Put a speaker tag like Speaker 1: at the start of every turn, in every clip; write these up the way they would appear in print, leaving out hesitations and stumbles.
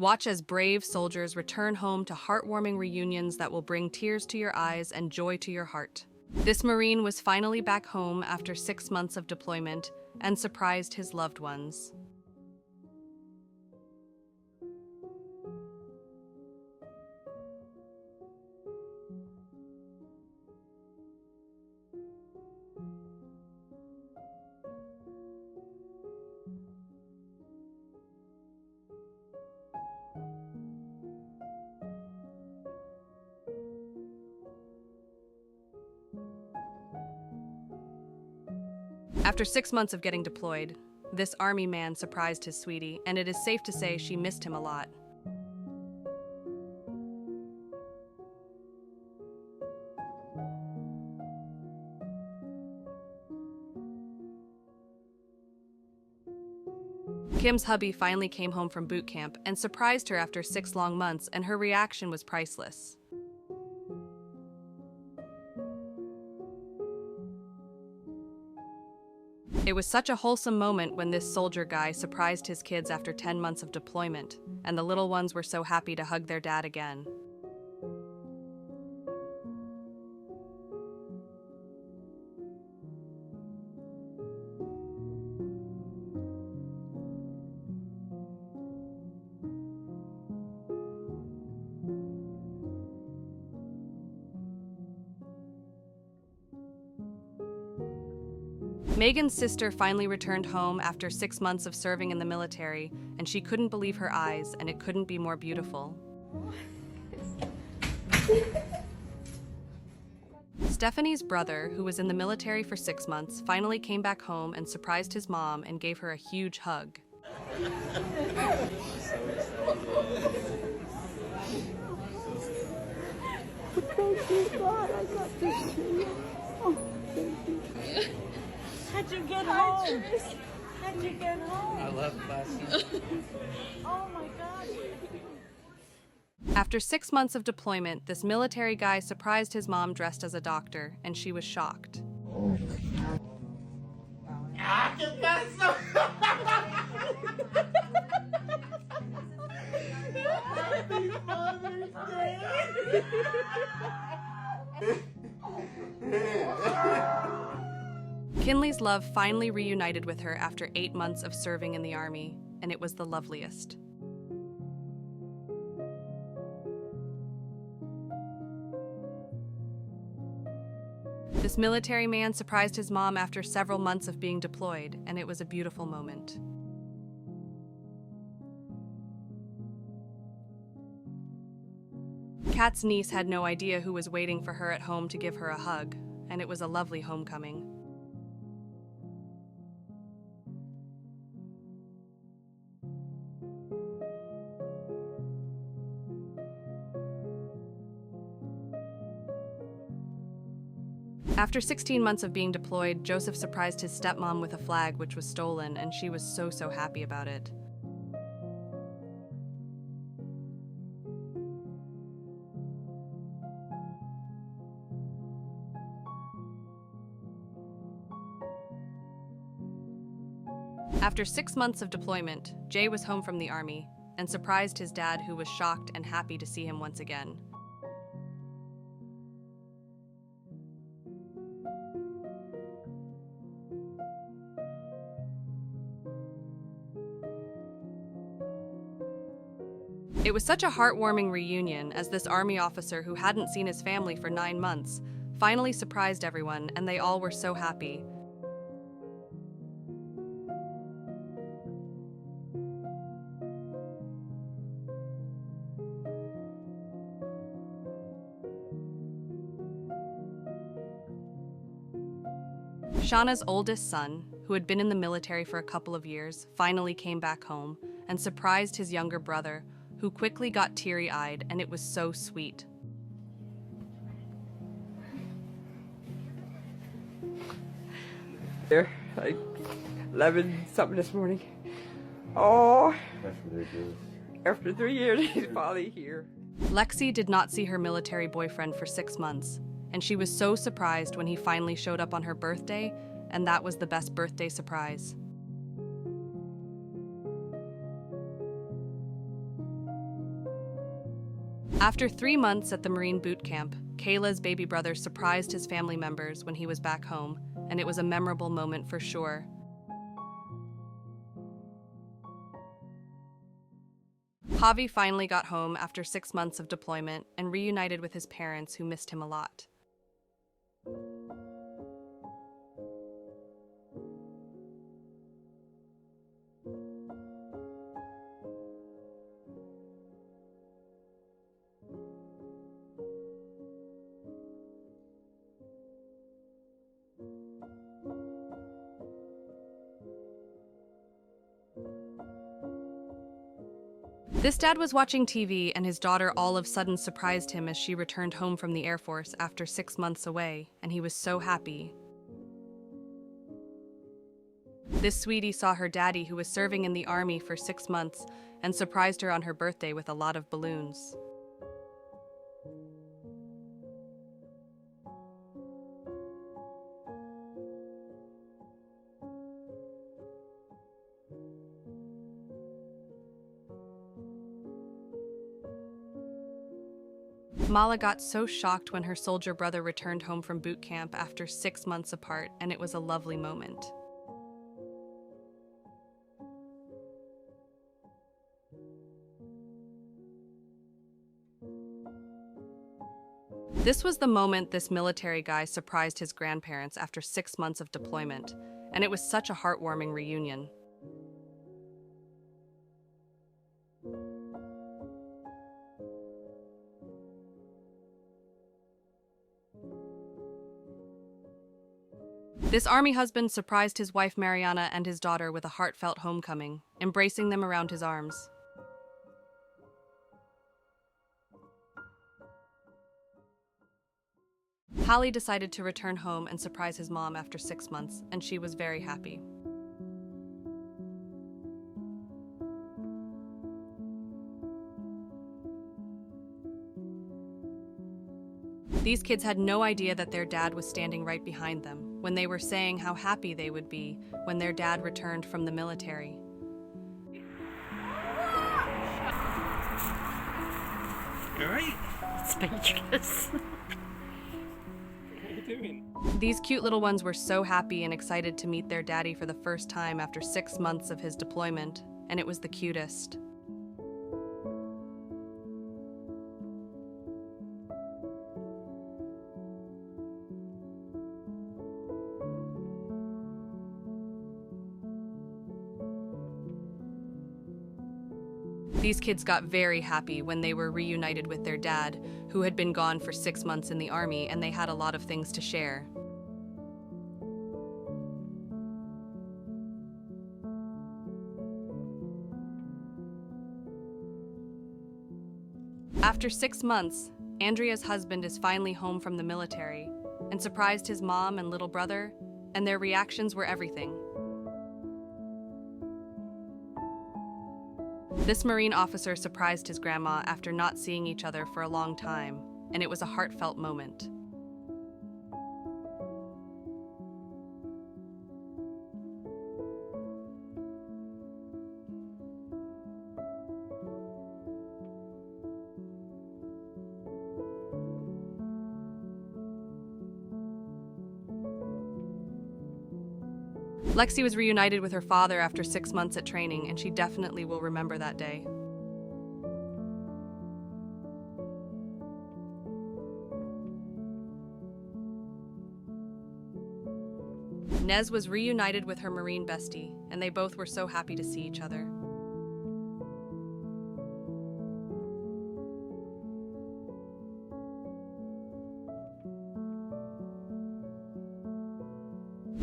Speaker 1: Watch as brave soldiers return home to heartwarming reunions that will bring tears to your eyes and joy to your heart. This Marine was finally back home after 6 months of deployment and surprised his loved ones. After 6 months of getting deployed, this army man surprised his sweetie, and it is safe to say she missed him a lot. Kim's hubby finally came home from boot camp and surprised her after 6 long months, and her reaction was priceless. It was such a wholesome moment when this soldier guy surprised his kids after 10 months of deployment, and the little ones were so happy to hug their dad again. Megan's sister finally returned home after 6 months of serving in the military, and she couldn't believe her eyes, and it couldn't be more beautiful. Stephanie's brother, who was in the military for 6 months, finally came back home and surprised his mom and gave her a huge hug.
Speaker 2: Thank you, God, I got to see you. Oh, thank you. How'd you get home? How'd you get home?
Speaker 3: I left last night.
Speaker 2: Oh my God.
Speaker 1: After 6 months of deployment, this military guy surprised his mom dressed as a doctor, and she was shocked.
Speaker 2: Happy Father's Day!
Speaker 1: Kinley's love finally reunited with her after 8 months of serving in the army, and it was the loveliest. This military man surprised his mom after several months of being deployed, and it was a beautiful moment. Kat's niece had no idea who was waiting for her at home to give her a hug, and it was a lovely homecoming. After 16 months of being deployed, Joseph surprised his stepmom with a flag which was stolen, and she was so happy about it. After 6 months of deployment, Jay was home from the army and surprised his dad, who was shocked and happy to see him once again. It was such a heartwarming reunion, as this army officer who hadn't seen his family for 9 months finally surprised everyone, and they all were so happy. Shauna's oldest son, who had been in the military for a couple of years, finally came back home and surprised his younger brother, who quickly got teary-eyed, and it was so sweet.
Speaker 4: There, like 11 something this morning. Oh, after 3 years, he's finally here.
Speaker 1: Lexi did not see her military boyfriend for 6 months, and she was so surprised when he finally showed up on her birthday, and that was the best birthday surprise. After 3 months at the Marine boot camp, Kayla's baby brother surprised his family members when he was back home, and it was a memorable moment for sure. Javi finally got home after 6 months of deployment and reunited with his parents who missed him a lot. This dad was watching TV and his daughter all of a sudden surprised him as she returned home from the Air Force after 6 months away, and he was so happy. This sweetie saw her daddy, who was serving in the army for 6 months, and surprised her on her birthday with a lot of balloons. Mala got so shocked when her soldier brother returned home from boot camp after 6 months apart, and it was a lovely moment. This was the moment this military guy surprised his grandparents after 6 months of deployment, and it was such a heartwarming reunion. This army husband surprised his wife Mariana and his daughter with a heartfelt homecoming, embracing them around his arms. Hallie decided to return home and surprise his mom after 6 months, and she was very happy. These kids had no idea that their dad was standing right behind them when they were saying how happy they would be when their dad returned from the military.
Speaker 3: You alright?
Speaker 2: Speechless.
Speaker 3: What are you doing?
Speaker 1: These cute little ones were so happy and excited to meet their daddy for the first time after 6 months of his deployment, and it was the cutest. These kids got very happy when they were reunited with their dad, who had been gone for 6 months in the army, and they had a lot of things to share. After 6 months, Andrea's husband is finally home from the military and surprised his mom and little brother, and their reactions were everything. This Marine officer surprised his grandma after not seeing each other for a long time, and it was a heartfelt moment. Lexi was reunited with her father after 6 months at training, and she definitely will remember that day. Nez was reunited with her Marine bestie, and they both were so happy to see each other.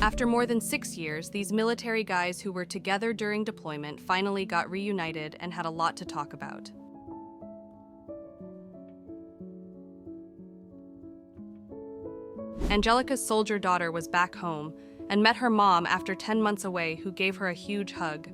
Speaker 1: After more than 6 years, these military guys who were together during deployment finally got reunited and had a lot to talk about. Angelica's soldier daughter was back home and met her mom after 10 months away, who gave her a huge hug.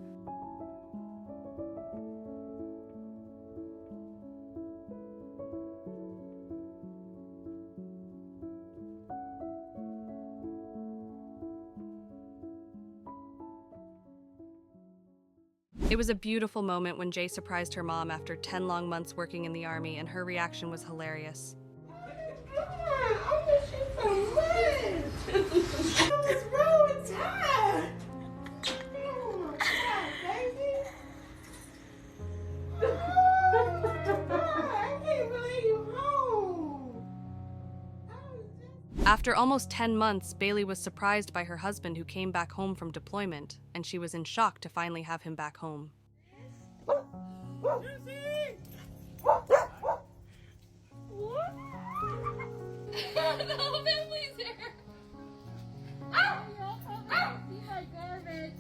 Speaker 1: It was a beautiful moment when Jay surprised her mom after 10 long months working in the Army, and her reaction was hilarious.
Speaker 2: I miss you so much. What's wrong with Todd? Oh my God, baby. I can't believe you home.
Speaker 1: After almost 10 months, Bailey was surprised by her husband, who came back home from deployment, and she was in shock to finally have him back home.
Speaker 5: The whole family's here. See my garbage.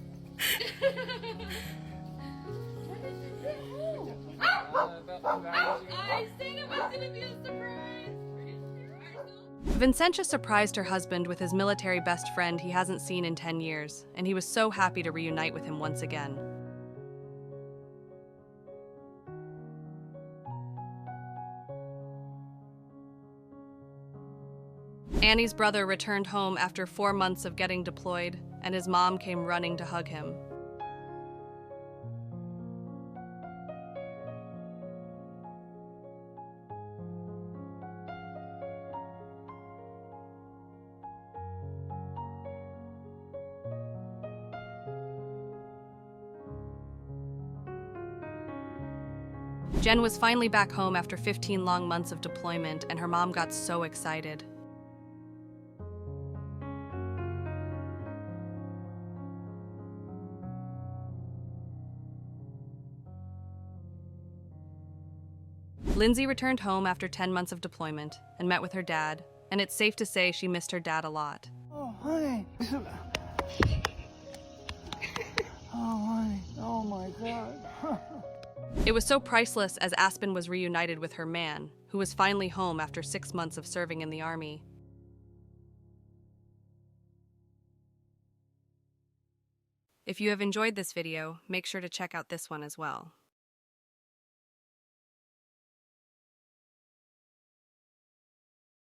Speaker 5: When did you get home? I said it was gonna be a surprise.
Speaker 1: Vincentia surprised her husband with his military best friend he hasn't seen in 10 years, and he was so happy to reunite with him once again. Annie's brother returned home after 4 months of getting deployed, and his mom came running to hug him. Jen was finally back home after 15 long months of deployment, and her mom got so excited. Lindsay returned home after 10 months of deployment and met with her dad, and it's safe to say she missed her dad a lot.
Speaker 2: Oh, honey. Oh, honey. Oh, my God.
Speaker 1: It was so priceless as Aspen was reunited with her man, who was finally home after 6 months of serving in the Army. If you have enjoyed this video, make sure to check out this one as well.